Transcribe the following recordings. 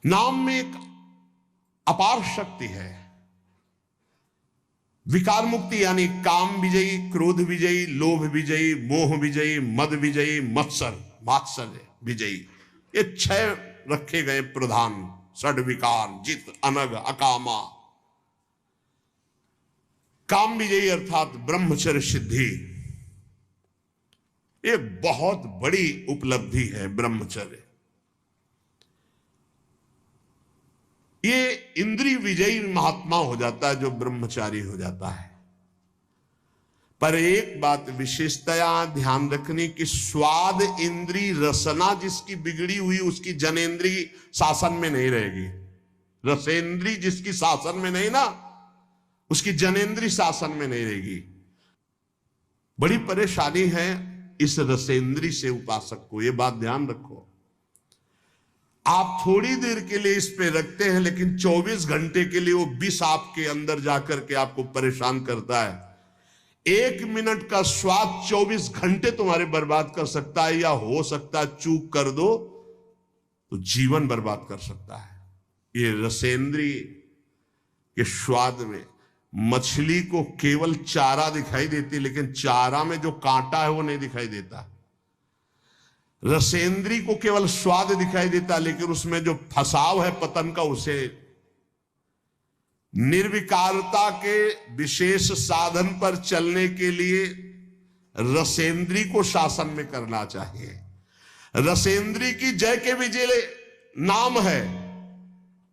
नाम में एक अपार शक्ति है। विकार मुक्ति यानी काम विजयी, क्रोध विजयी, लोभ विजयी, मोह विजयी, मद विजयी, मात्सर्य विजयी, ये 6 रखे गए प्रधान षड विकार, जित, अनग, अकामा। काम विजयी अर्थात ब्रह्मचर्य सिद्धि, ये बहुत बड़ी उपलब्धि है ब्रह्मचर्य। ये इंद्रिय विजयी महात्मा हो जाता है जो ब्रह्मचारी हो जाता है। पर एक बात विशेषतया ध्यान रखने की, स्वाद इंद्री रसना जिसकी बिगड़ी हुई उसकी जनेन्द्री शासन में नहीं रहेगी। रसेंद्री जिसकी शासन में नहीं ना, उसकी जनेन्द्री शासन में नहीं रहेगी। बड़ी परेशानी है इस रसेंद्री से उपासक को, ये बात ध्यान रखो। आप थोड़ी देर के लिए इस पे रखते हैं, लेकिन 24 घंटे के लिए वो विष आपके अंदर जाकर के आपको परेशान करता है। 1 मिनट का स्वाद 24 घंटे तुम्हारे बर्बाद कर सकता है, या हो सकता है चूक कर दो तो जीवन बर्बाद कर सकता है। ये रसेंद्री के स्वाद में मछली को केवल चारा दिखाई देती, लेकिन चारा में जो कांटा है वो नहीं दिखाई देता। रसेंद्री को केवल स्वाद दिखाई देता, लेकिन उसमें जो फसाव है पतन का, उसे निर्विकारता के विशेष साधन पर चलने के लिए रसेंद्री को शासन में करना चाहिए। रसेंद्री की जय के विजय नाम है।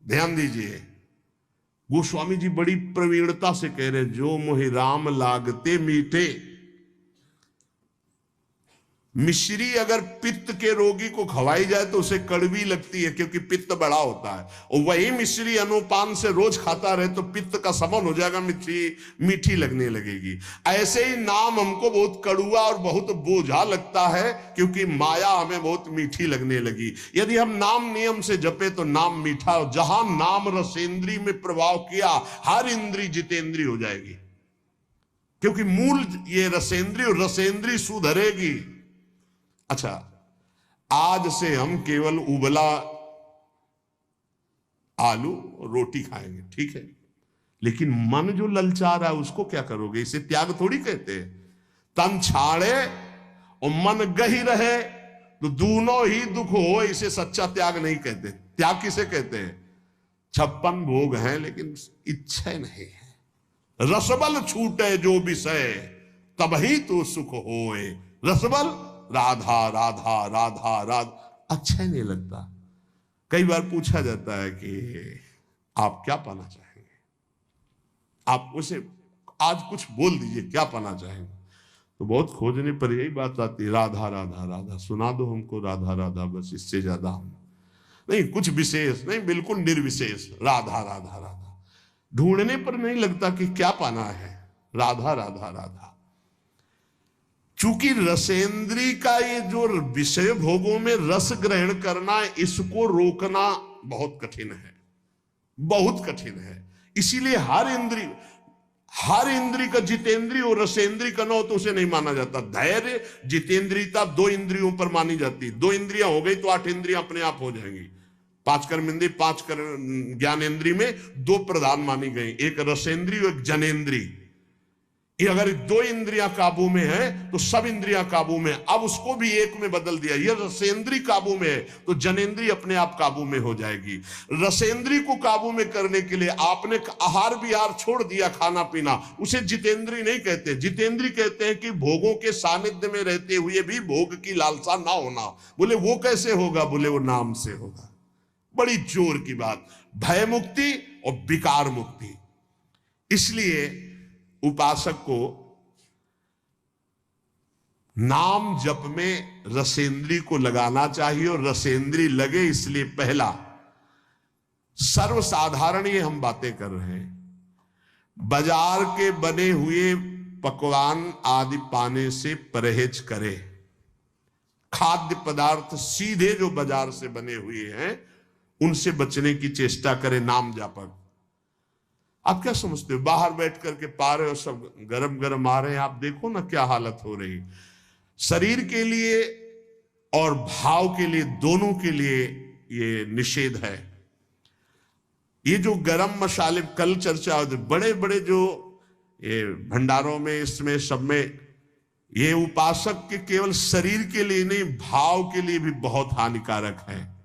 ध्यान दीजिए, गोस्वामी जी बड़ी प्रवीणता से कह रहे, जो मोहि राम लागते मीठे। मिश्री अगर पित्त के रोगी को खवाई जाए तो उसे कड़वी लगती है, क्योंकि पित्त बड़ा होता है। और वही मिश्री अनुपान से रोज खाता रहे तो पित्त का समन हो जाएगा, मीठी लगने लगेगी। ऐसे ही नाम हमको बहुत कड़ुआ और बहुत बोझा लगता है, क्योंकि माया हमें बहुत मीठी लगने लगी। यदि हम नाम नियम से जपे तो नाम मीठा, जहां नाम रसेंद्री में प्रभाव किया, हर इंद्री जितेंद्री हो जाएगी, क्योंकि मूल ये रसेंद्री, और रसेंद्री सुधरेगी। अच्छा, आज से हम केवल उबला आलू और रोटी खाएंगे, ठीक है, लेकिन मन जो ललचा रहा है उसको क्या करोगे? इसे त्याग थोड़ी कहते हैं। तन छाड़े और मन गही रहे तो दोनों ही दुख हो, इसे सच्चा त्याग नहीं कहते। त्याग किसे कहते हैं? 56 भोग हैं लेकिन इच्छा नहीं है। रसबल छूटे जो विषय तभी तो सुख होए। रसबल राधा राधा राधा राधा, अच्छा नहीं लगता। कई बार पूछा जाता है कि आप क्या पाना चाहेंगे, आप उसे आज कुछ बोल दीजिए, क्या पाना चाहेंगे? तो बहुत खोजने पर यही बात आती है, राधा राधा राधा, सुना दो हमको राधा राधा, बस इससे ज्यादा हम नहीं, कुछ विशेष नहीं, बिल्कुल निर्विशेष, राधा राधा राधा। ढूंढने पर नहीं लगता कि क्या पाना है, राधा राधा राधा। चूंकि रसेंद्री का ये जो विषय भोगों में रस ग्रहण करना, इसको रोकना बहुत कठिन है, बहुत कठिन है। इसीलिए हर इंद्री का जितेंद्रिय और रसेंद्री का न हो तो उसे नहीं माना जाता। धैर्य जितेंद्रियता 2 इंद्रियों पर मानी जाती है। 2 इंद्रियां हो गई तो 8 इंद्रियां अपने आप हो जाएंगी। 5 कर्मेंद्रिय, 5 ज्ञानेन्द्रिय में 2 प्रधान मानी गई, एक रसेंद्रिय, एक जनेन्द्रिय। अगर 2 इंद्रियां काबू में है तो सब इंद्रियां काबू में। अब उसको भी एक में बदल दिया, ये रसेंद्री काबू में है तो जनेन्द्री अपने आप काबू में हो जाएगी। रसेंद्री को काबू में करने के लिए आपने आहार विहार छोड़ दिया, खाना पीना, उसे जितेंद्री नहीं कहते। जितेंद्री कहते हैं कि भोगों के सानिध्य में रहते हुए भी भोग की लालसा ना होना। बोले वो कैसे होगा? बोले वो नाम से होगा। बड़ी जोर की बात, भय मुक्ति और विकार मुक्ति। इसलिए उपासक को नाम जप में रसेंद्री को लगाना चाहिए, और रसेंद्री लगे इसलिए पहला, सर्वसाधारण ये हम बातें कर रहे हैं, बाजार के बने हुए पकवान आदि पाने से परहेज करे। खाद्य पदार्थ सीधे जो बाजार से बने हुए हैं उनसे बचने की चेष्टा करे नाम जापक। आप क्या समझते हो? बाहर बैठ करके पा रहे हो, सब गरम गरम आ रहे हैं, आप देखो ना क्या हालत हो रही। शरीर के लिए और भाव के लिए, दोनों के लिए ये निषेध है। ये जो गरम मसाले कल चर्चा होती, बड़े बड़े जो ये भंडारों में, इसमें सब में, ये उपासक के केवल शरीर के लिए नहीं, भाव के लिए भी बहुत हानिकारक है।